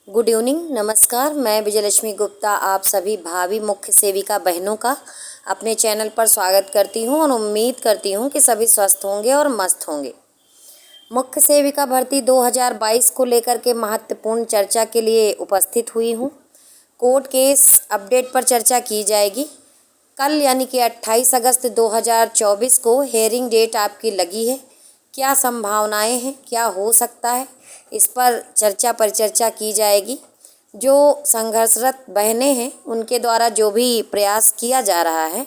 Good evening, नमस्कार। मैं विजयलक्ष्मी गुप्ता आप सभी भावी मुख्य सेविका बहनों का अपने चैनल पर स्वागत करती हूं और उम्मीद करती हूं कि सभी स्वस्थ होंगे और मस्त होंगे। मुख्य सेविका भर्ती 2022 को लेकर के महत्वपूर्ण चर्चा के लिए उपस्थित हुई हूं। कोर्ट केस अपडेट पर चर्चा की जाएगी। कल यानी कि 28 अगस्त 2024 को हेयरिंग डेट आपकी लगी है। क्या संभावनाएं हैं, क्या हो सकता है, इस पर चर्चा परिचर्चा की जाएगी। जो संघर्षरत बहनें हैं उनके द्वारा जो भी प्रयास किया जा रहा है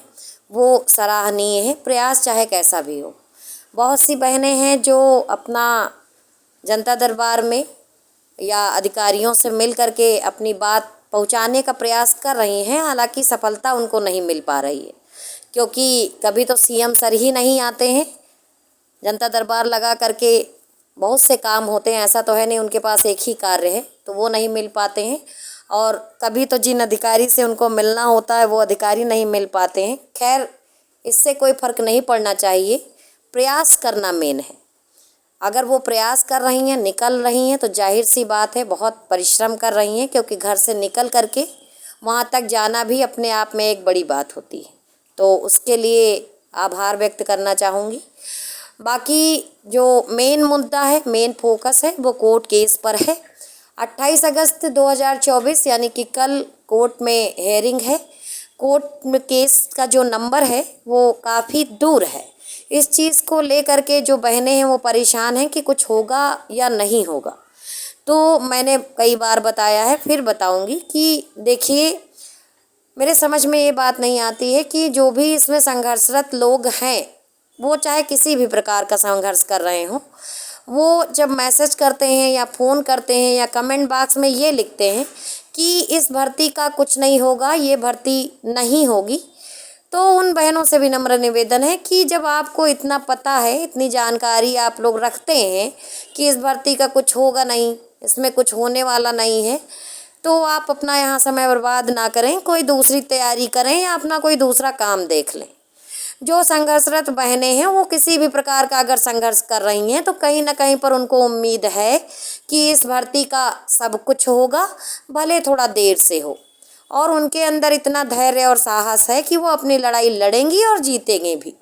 वो सराहनीय है। प्रयास चाहे कैसा भी हो। बहुत सी बहनें हैं जो अपना जनता दरबार में या अधिकारियों से मिल करके अपनी बात पहुंचाने का प्रयास कर रही हैं, हालांकि सफलता उनको नहीं मिल पा रही है, क्योंकि कभी तो सीएम सर ही नहीं आते हैं। जनता दरबार लगा करके बहुत से काम होते हैं, ऐसा तो है नहीं उनके पास एक ही कार्य है, तो वो नहीं मिल पाते हैं। और कभी तो जिन अधिकारी से उनको मिलना होता है वो अधिकारी नहीं मिल पाते हैं। खैर, इससे कोई फ़र्क नहीं पड़ना चाहिए। प्रयास करना मेन है। अगर वो प्रयास कर रही हैं, निकल रही हैं, तो जाहिर सी बात है बहुत परिश्रम कर रही हैं, क्योंकि घर से निकल करके वहाँ तक जाना भी अपने आप में एक बड़ी बात होती है। तो उसके लिए आभार व्यक्त करना चाहूँगी। बाकी जो मेन मुद्दा है, मेन फोकस है, वो कोर्ट केस पर है। 28 अगस्त 2024 यानी कि कल कोर्ट में हेयरिंग है। कोर्ट में केस का जो नंबर है वो काफ़ी दूर है। इस चीज़ को लेकर के जो बहनें हैं वो परेशान हैं कि कुछ होगा या नहीं होगा। तो मैंने कई बार बताया है, फिर बताऊंगी कि देखिए, मेरे समझ में ये बात नहीं आती है कि जो भी इसमें संघर्षरत लोग हैं, वो चाहे किसी भी प्रकार का संघर्ष कर रहे हों, वो जब मैसेज करते हैं या फ़ोन करते हैं या कमेंट बॉक्स में ये लिखते हैं कि इस भर्ती का कुछ नहीं होगा, ये भर्ती नहीं होगी, तो उन बहनों से भी नम्र निवेदन है कि जब आपको इतना पता है, इतनी जानकारी आप लोग रखते हैं कि इस भर्ती का कुछ होगा नहीं, इसमें कुछ होने वाला नहीं है, तो आप अपना यहाँ समय बर्बाद ना करें, कोई दूसरी तैयारी करें या अपना कोई दूसरा काम देख लें। जो संघर्षरत बहनें हैं वो किसी भी प्रकार का अगर संघर्ष कर रही हैं तो कहीं ना कहीं पर उनको उम्मीद है कि इस भर्ती का सब कुछ होगा, भले थोड़ा देर से हो। और उनके अंदर इतना धैर्य और साहस है कि वो अपनी लड़ाई लड़ेंगी और जीतेंगी भी,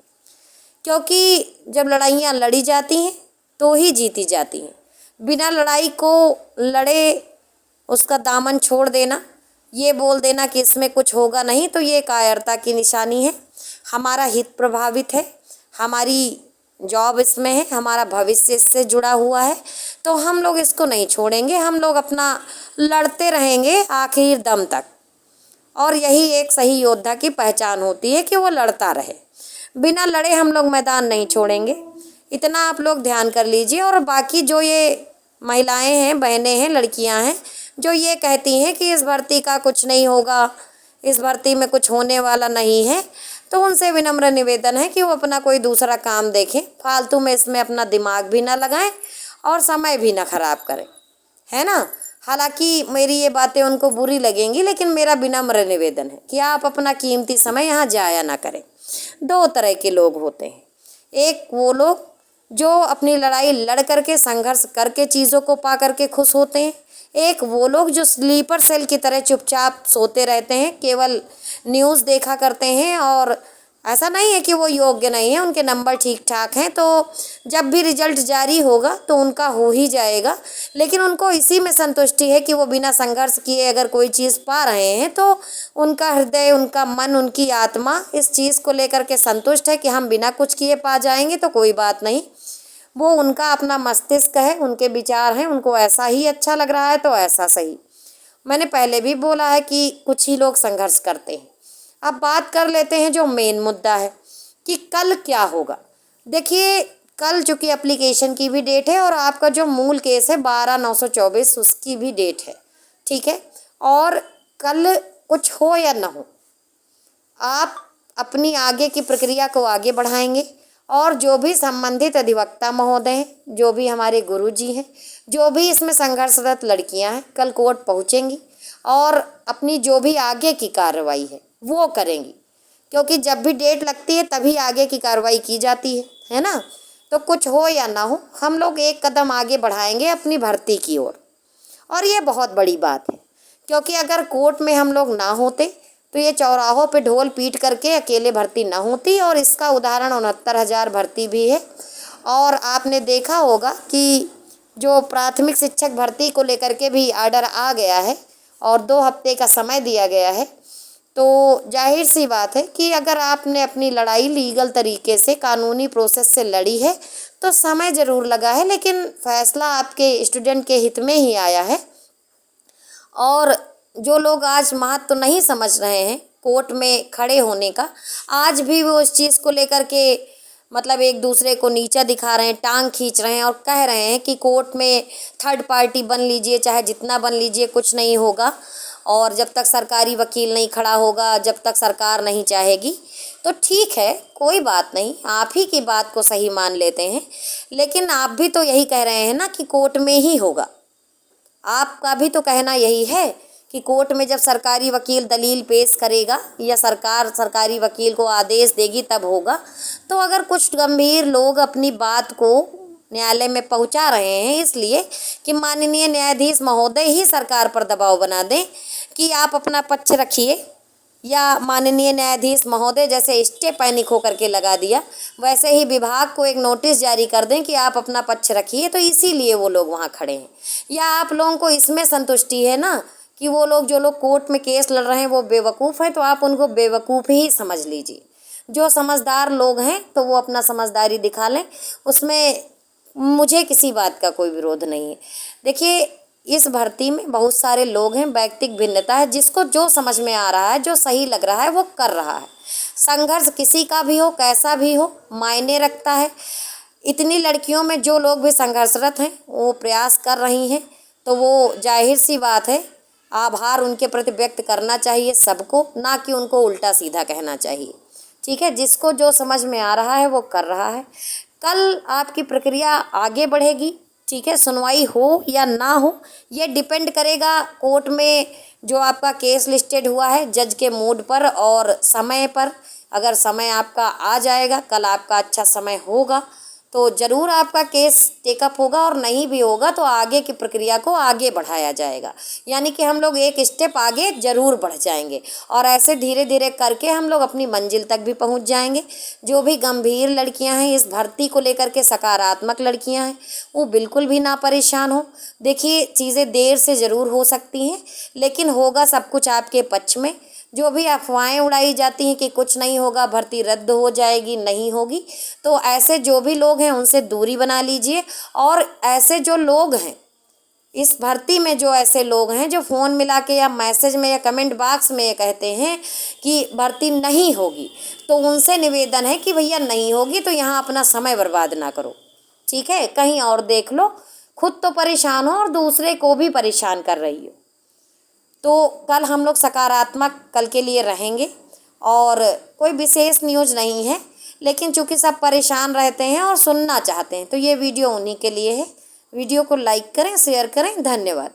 क्योंकि जब लड़ाइयाँ लड़ी जाती हैं तो ही जीती जाती हैं। बिना लड़ाई को लड़े उसका दामन छोड़ देना, ये बोल देना कि इसमें कुछ होगा नहीं, तो ये कायरता की निशानी है। हमारा हित प्रभावित है, हमारी जॉब इसमें है, हमारा भविष्य इससे जुड़ा हुआ है, तो हम लोग इसको नहीं छोड़ेंगे। हम लोग अपना लड़ते रहेंगे आखिर दम तक। और यही एक सही योद्धा की पहचान होती है कि वो लड़ता रहे। बिना लड़े हम लोग मैदान नहीं छोड़ेंगे। इतना आप लोग ध्यान कर लीजिए। और बाकी जो ये महिलाएं हैं, बहनें हैं, लड़कियां हैं जो ये कहती हैं कि इस भर्ती का कुछ नहीं होगा, इस भर्ती में कुछ होने वाला नहीं है, तो उनसे विनम्र निवेदन है कि वो अपना कोई दूसरा काम देखें। फालतू में इसमें अपना दिमाग भी ना लगाएं और समय भी ना खराब करें, है ना। हालांकि मेरी ये बातें उनको बुरी लगेंगी, लेकिन मेरा विनम्र निवेदन है कि आप अपना कीमती समय यहाँ जाया ना करें। दो तरह के लोग होते हैं। एक वो लोग जो अपनी लड़ाई लड़ करके, संघर्ष करके चीज़ों को पा करके खुश होते हैं। एक वो लोग जो स्लीपर सेल की तरह चुपचाप सोते रहते हैं, केवल न्यूज़ देखा करते हैं। और ऐसा नहीं है कि वो योग्य नहीं है, उनके नंबर ठीक ठाक हैं, तो जब भी रिजल्ट जारी होगा तो उनका हो ही जाएगा। लेकिन उनको इसी में संतुष्टि है कि वो बिना संघर्ष किए अगर कोई चीज़ पा रहे हैं तो उनका हृदय, उनका मन, उनकी आत्मा इस चीज़ को लेकर के संतुष्ट है कि हम बिना कुछ किए पा जाएंगे तो कोई बात नहीं। वो उनका अपना मस्तिष्क है, उनके विचार हैं, उनको ऐसा ही अच्छा लग रहा है तो ऐसा सही। मैंने पहले भी बोला है कि कुछ ही लोग संघर्ष करते हैं। अब बात कर लेते हैं जो मेन मुद्दा है कि कल क्या होगा। देखिए, कल चूँकि एप्लीकेशन की भी डेट है और आपका जो मूल केस है 12/924 उसकी भी डेट है, ठीक है। और कल कुछ हो या ना हो, आप अपनी आगे की प्रक्रिया को आगे बढ़ाएंगे। और जो भी संबंधित अधिवक्ता महोदय हैं, जो भी हमारे गुरुजी हैं, जो भी इसमें संघर्षरत लड़कियां हैं, कल कोर्ट पहुंचेंगी और अपनी जो भी आगे की कार्रवाई है वो करेंगी, क्योंकि जब भी डेट लगती है तभी आगे की कार्रवाई की जाती है ना। तो कुछ हो या ना हो, हम लोग एक कदम आगे बढ़ाएंगे अपनी भर्ती की ओर। और ये बहुत बड़ी बात है, क्योंकि अगर कोर्ट में हम लोग ना होते तो ये चौराहों पे ढोल पीट करके अकेले भर्ती ना होती। और इसका उदाहरण 69,000 भर्ती भी है। और आपने देखा होगा कि जो प्राथमिक शिक्षक भर्ती को लेकर के भी आर्डर आ गया है और 2 हफ्ते का समय दिया गया है। तो जाहिर सी बात है कि अगर आपने अपनी लड़ाई लीगल तरीके से कानूनी प्रोसेस से लड़ी है तो समय ज़रूर लगा है, लेकिन फ़ैसला आपके स्टूडेंट के हित में ही आया है। और जो लोग आज महत्व नहीं समझ रहे हैं कोर्ट में खड़े होने का, आज भी वो उस चीज़ को लेकर के मतलब एक दूसरे को नीचा दिखा रहे हैं, टांग खींच रहे हैं और कह रहे हैं कि कोर्ट में थर्ड पार्टी बन लीजिए, चाहे जितना बन लीजिए, कुछ नहीं होगा। और जब तक सरकारी वकील नहीं खड़ा होगा, जब तक सरकार नहीं चाहेगी, तो ठीक है, कोई बात नहीं, आप ही की बात को सही मान लेते हैं। लेकिन आप भी तो यही कह रहे हैं ना कि कोर्ट में ही होगा। आपका भी तो कहना यही है कि कोर्ट में जब सरकारी वकील दलील पेश करेगा या सरकार सरकारी वकील को आदेश देगी तब होगा। तो अगर कुछ गंभीर लोग अपनी बात को न्यायालय में पहुंचा रहे हैं इसलिए कि माननीय न्यायाधीश महोदय ही सरकार पर दबाव बना दें कि आप अपना पक्ष रखिए, या माननीय न्यायाधीश महोदय जैसे स्टे पैनिक होकर के लगा दिया वैसे ही विभाग को एक नोटिस जारी कर दें कि आप अपना पक्ष रखिए, तो इसीलिए वो लोग वहाँ खड़े हैं। या आप लोगों को इसमें संतुष्टि है ना कि वो लोग जो लोग कोर्ट में केस लड़ रहे हैं वो बेवकूफ़ हैं, तो आप उनको बेवकूफ़ ही समझ लीजिए। जो समझदार लोग हैं तो वो अपना समझदारी दिखा लें, उसमें मुझे किसी बात का कोई विरोध नहीं है। देखिए, इस भर्ती में बहुत सारे लोग हैं, वैयक्तिक भिन्नता है, जिसको जो समझ में आ रहा है, जो सही लग रहा है वो कर रहा है। संघर्ष किसी का भी हो, कैसा भी हो, मायने रखता है। इतनी लड़कियों में जो लोग भी संघर्षरत हैं वो प्रयास कर रही हैं, तो वो जाहिर सी बात है आभार उनके प्रति व्यक्त करना चाहिए सबको, ना कि उनको उल्टा सीधा कहना चाहिए। ठीक है, जिसको जो समझ में आ रहा है वो कर रहा है। कल आपकी प्रक्रिया आगे बढ़ेगी, ठीक है, सुनवाई हो या ना हो ये डिपेंड करेगा कोर्ट में जो आपका केस लिस्टेड हुआ है जज के मूड पर और समय पर। अगर समय आपका आ जाएगा, कल आपका अच्छा समय होगा तो ज़रूर आपका केस टेकअप होगा, और नहीं भी होगा तो आगे की प्रक्रिया को आगे बढ़ाया जाएगा। यानी कि हम लोग एक स्टेप आगे ज़रूर बढ़ जाएंगे और ऐसे धीरे धीरे करके हम लोग अपनी मंजिल तक भी पहुंच जाएंगे। जो भी गंभीर लड़कियां हैं इस भर्ती को लेकर के, सकारात्मक लड़कियां हैं, वो बिल्कुल भी ना परेशान हो। देखिए, चीज़ें देर से ज़रूर हो सकती हैं, लेकिन होगा सब कुछ आपके पक्ष में। जो भी अफवाहें उड़ाई जाती हैं कि कुछ नहीं होगा, भर्ती रद्द हो जाएगी, नहीं होगी, तो ऐसे जो भी लोग हैं उनसे दूरी बना लीजिए। और ऐसे जो लोग हैं इस भर्ती में, जो ऐसे लोग हैं जो फ़ोन मिला के या मैसेज में या कमेंट बॉक्स में ये कहते हैं कि भर्ती नहीं होगी, तो उनसे निवेदन है कि भैया नहीं होगी तो यहाँ अपना समय बर्बाद ना करो, ठीक है, कहीं और देख लो। खुद तो परेशान हो और दूसरे को भी परेशान कर रही हो। तो कल हम लोग सकारात्मक कल के लिए रहेंगे और कोई विशेष न्यूज़ नहीं है, लेकिन चूंकि सब परेशान रहते हैं और सुनना चाहते हैं तो ये वीडियो उन्हीं के लिए है। वीडियो को लाइक करें, शेयर करें। धन्यवाद।